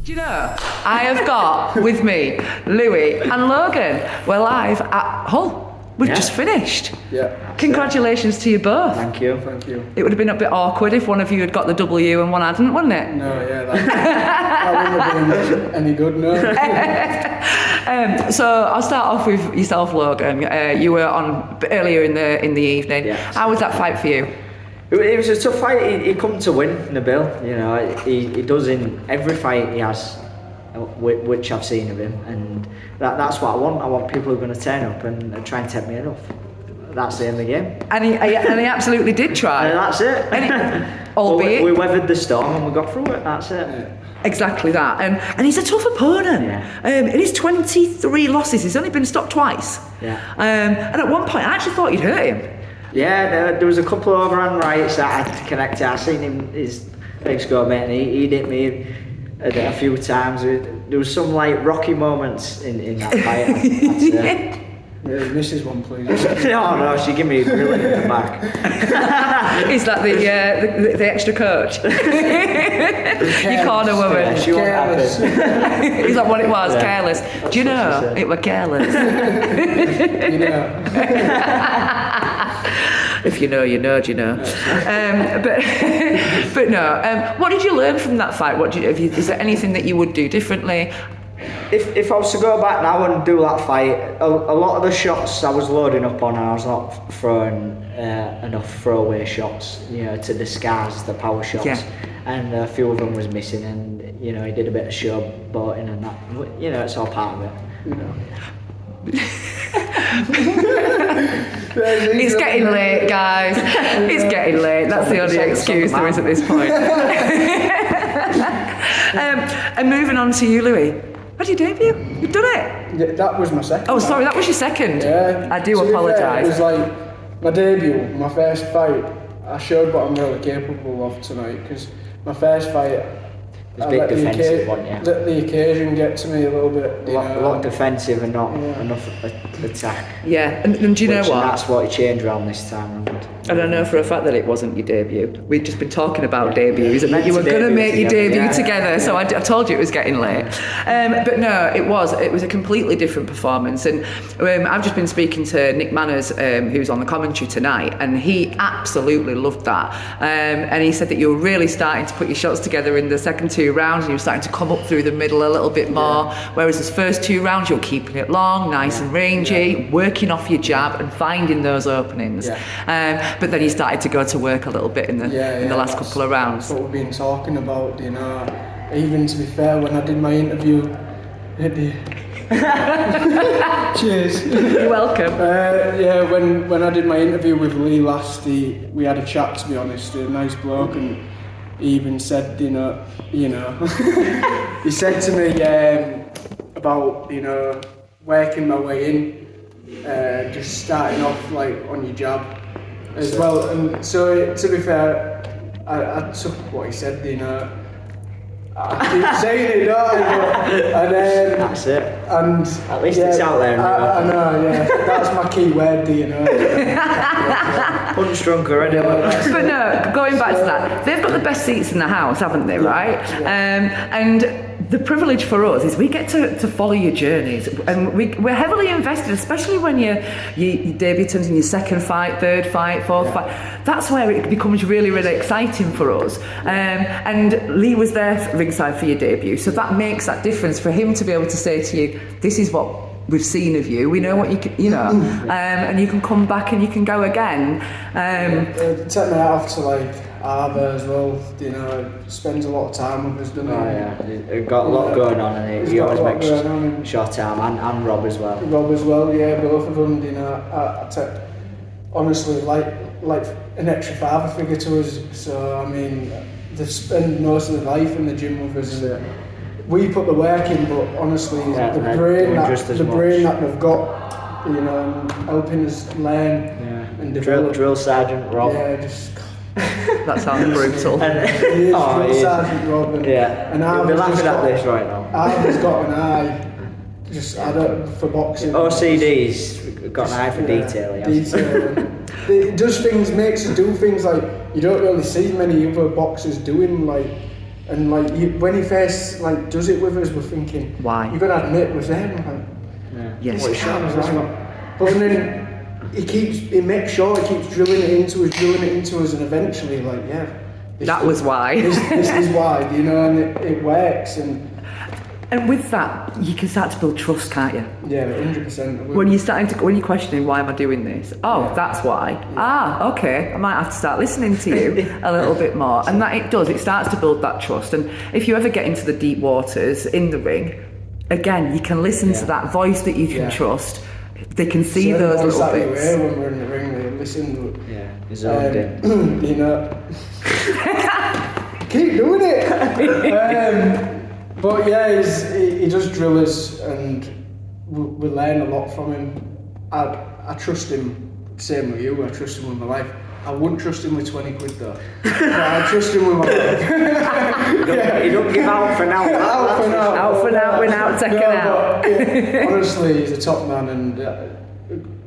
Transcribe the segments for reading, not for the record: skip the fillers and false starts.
Do you know, I have got with me Louis and Logan. We're live at Hull. We've just finished. Yeah. Congratulations to you both. Thank you. Thank you. It would have been a bit awkward if one of you had got the W and one hadn't, wouldn't it? No, yeah, that wouldn't have been any good, no. So I'll start off with yourself, Logan. You were on earlier in the evening. Yeah. How was that fight for you? It was a tough fight. He come to win, Nabil. You know, he does in every fight he has, which I've seen of him, and that's what I want. I want people who are going to turn up and try and take me off. That's the end of the game. And he absolutely did try. And that's it. Albeit we weathered the storm and we got through it. That's it. Yeah. Exactly that. And he's a tough opponent. Yeah. In his 23 losses, he's only been stopped twice. Yeah. And at one point, I actually thought you'd hurt him. Yeah, there was a couple of overhand rights that I had to connect to. I seen him, his legs go, mate, and he hit me a few times. There was some like rocky moments in that fight. Yeah, misses one, please. No, she gave me a brilliant in the back. Is that the extra coach? You corner woman. Yeah, she won't happen. Is that what it was? Yeah. Careless. Do you know it were careless? You know. If you know, you know. Do you know? But no. What did you learn from that fight? Is there anything that you would do differently? If I was to go back now and do that fight, a lot of the shots I was loading up on, and I was not throwing enough throwaway shots, you know, to disguise the power shots. Yeah. And a few of them was missing, and you know, he did a bit of showboating and that. You know, it's all part of it. You know. It's getting late, guys. It's getting late. That's the only excuse there is at this point. And moving on to you, Louis. How did you debut? You've done it. Yeah, that was my second. Oh, sorry, that was your second. Yeah. I do To be fair, apologise. It was like my debut, my first fight. I showed what I'm really capable of tonight, because my first fight, It's a bit defensive, wasn't it? let the occasion get to me a little bit. A lot defensive and not enough attack. Yeah, and do you know what? That's what he changed around this time round. And I know for a fact that it wasn't your debut. We'd just been talking about debuts and that Meant you were to going to debut make your together, debut yeah. together, so I told you it was getting late. But no, it was a completely different performance. And I've just been speaking to Nick Manners, who's on the commentary tonight, and he absolutely loved that. And he said that you were really starting to put your shots together in the second two rounds, and you were starting to come up through the middle a little bit more, whereas those first two rounds you were keeping it long, nice and rangy, working off your jab and finding those openings. But then you started to go to work a little bit in the last couple of rounds. That's what we've been talking about, you know. Even to be fair, when I did my interview, cheers. You're welcome. When I did my interview with Lee last, we had a chat, to be honest. A nice bloke, and he even said, you know, he said to me about, you know, working my way in, just starting off like on your jab as well. And so, to be fair, I took what he said, you know. I keep saying it, don't I? And That's it. And at least it's out there. I know, yeah. That's my key word, do you know? Punch drunker, anyway. But no, going back to that, they've got the best seats in the house, haven't they, right? And the privilege for us is we get to follow your journeys, and we're heavily invested, especially when you're debutant in your second fight, third fight, fourth fight. That's where it becomes really, really exciting for us. And Lee was there ringside for your debut, so that makes that difference for him to be able to say to you, this is what we've seen of you, we know what you can, and you can come back and you can go again. Take my hat off to like Arber as well, you know, spends a lot of time with us, doesn't he? Oh yeah, he's got a lot going on, and he always makes short time, and Rob as well. Rob as well, yeah, both of them, you know, I take, honestly, like an extra father figure to us. So I mean, they spend most of their life in the gym with us. We put the work in, but honestly, the brain that they've got, you know, and helping us learn and develop. Drill Sergeant Rob. Yeah, just. That sounds brutal. Drill Sergeant Rob. And I'll be laughing at this right now. I've got an eye. For boxing. OCD's got an eye for detail. It does things, makes us do things like you don't really see many other boxers doing, like And like when he first like does it with us, we're thinking, why? You're gonna admit was there. Like, Yes. this can't be right. But then he makes sure he keeps drilling it into us, and eventually, like, that was why. this is why, you know, and it works. And with that, you can start to build trust, can't you? Yeah, 100%. When you're questioning, why am I doing this? Oh, that's why. Yeah. Okay, I might have to start listening to you a little bit more. And that it starts to build that trust. And if you ever get into the deep waters in the ring, again, you can listen to that voice that you can trust. They can see those little bits. When we're in the ring, they listen. Zoned in. You know, keep doing it. But yeah, he does drill us, and we learn a lot from him. I trust him, same with you, I trust him with my life. I wouldn't trust him with 20 quid though. But I trust him with my life. You don't give out for now. Out for now, we're now taken out. But, honestly, he's a top man, and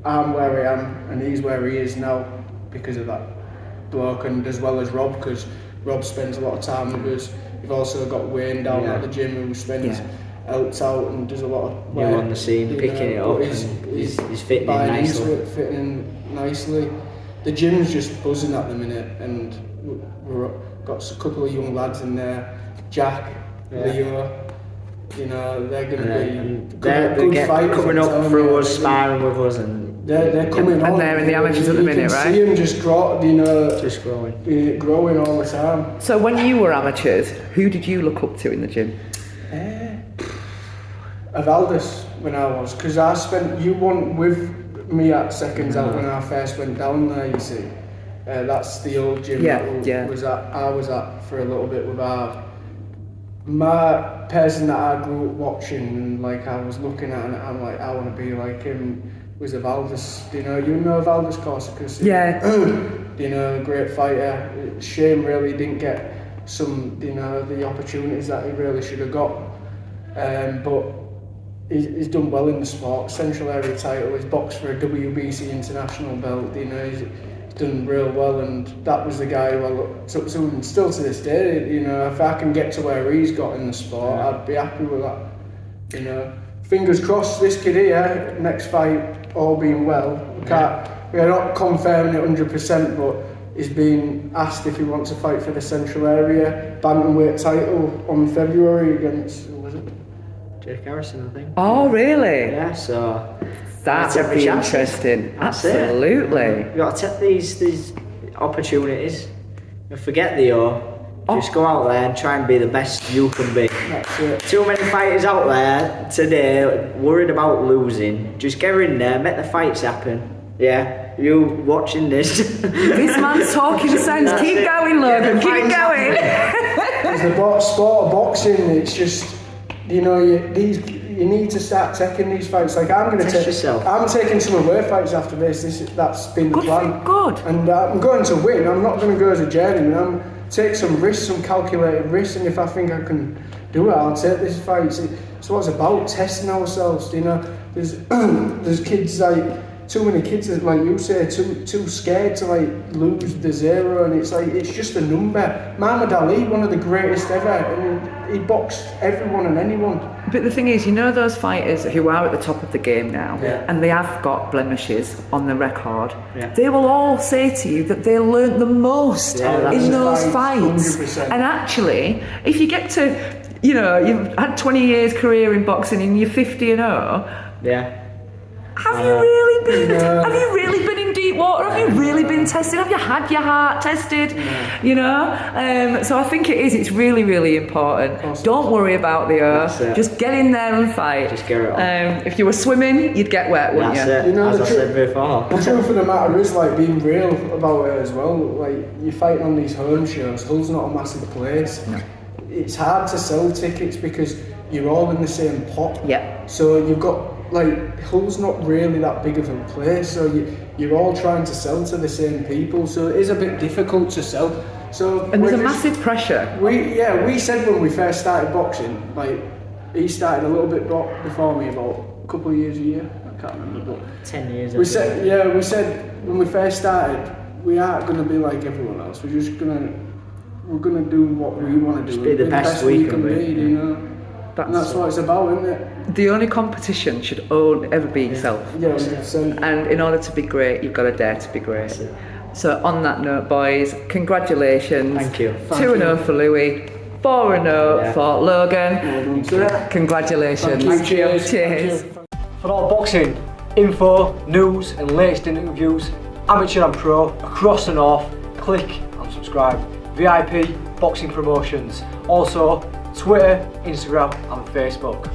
I'm where I am, and he's where he is now because of that bloke, and as well as Rob, because Rob spends a lot of time with us. We've also got Wayne down at the gym who spends helps out and does a lot of work. You're on the scene, picking it up, he's fitting in nicely. Fitting in nicely. The gym's just buzzing at the minute, and we've got a couple of young lads in there. Jack, Leo, you know, they're going to be good fighters. Coming up through us, sparring with us, and they're coming on. And they're in the amateurs at the minute, right? You can see them just growing. Growing all the time. So when you were amateurs, who did you look up to in the gym? Avaldis, when I was, because you weren't with me at seconds out when I first went down there, you see. That's the old gym I was at for a little bit with my person that I grew up watching, and like I was looking at, and I'm like, I want to be like him. Was Avaldis, you know Avaldis Corsica? Yeah. You know, great fighter. Shame really didn't get some, the opportunities that he really should have got. But he's done well in the sport. Central area title. He's boxed for a WBC international belt. He's done real well, and that was the guy who I looked up to, and still to this day. If I can get to where he's got in the sport, I'd be happy with that. Fingers crossed, this kid here, next fight, all being well. We're not confirming it 100%, but he's been asked if he wants to fight for the Central Area bantamweight title on February against, who was it? Jake Harrison, I think. Oh, really? Yeah, so that would be interesting. Absolutely. You've got to take these opportunities and forget the Just go out there and try and be the best you can be. That's it. Too many fighters out there today worried about losing. Just get in there, make the fights happen. Yeah, you watching this. This man's talking sense. Keep going, Logan. Keep going. It's the sport of boxing. It's just, you need to start taking these fights. Like I'm going to take yourself. I'm taking some away fights after this. That's been the plan. Good. And I'm going to win. I'm not going to go as a journeyman. I'm take some risks, some calculated risks, and if I think I can do it, I'll take this fight. So it's about testing ourselves. There's kids too many kids, like you say, too scared to lose the zero, and it's just a number. Muhammad Ali, one of the greatest ever, and he boxed everyone and anyone. But the thing is, those fighters who are at the top of the game now, and they have got blemishes on the record, they will all say to you that they learnt the most in those fights. 100%. And actually, if you get to, you've had 20 years career in boxing and you're 50-0, have you really been? Have you really been in deep water? Have you really been tested? Have you had your heart tested? So I think it's really, really important. Don't worry about the just get in there and fight. Just get it on. If you were swimming, you'd get wet, wouldn't you? That's it. As I said before. The truth of the matter is being real about it as well. You're fighting on these home shows. Hull's not a massive place. No. It's hard to sell tickets because you're all in the same pot. Yeah. So you've got Hull's not really that big of a place, so you're all trying to sell to the same people, so it is a bit difficult to sell. And there's a massive pressure. We said when we first started boxing, he started a little bit before me, about a couple of years a year, I can't remember, but 10 years. We said when we first started, we aren't going to be like everyone else. We're just going to we're gonna do what we want to do. Be the best we can be. you know. And that's what it's about, isn't it? The only competition should ever be yourself. Yeah, 100%. And in order to be great, you've got to dare to be great. So on that note, boys, congratulations. Thank you. 2-0 for Louis, 4-0 for Logan. Congratulations. Thank you. Cheers. Cheers. For all boxing info, news and latest interviews, amateur and pro, across the north, click and subscribe. VIP Boxing Promotions. Also, Twitter, Instagram and Facebook.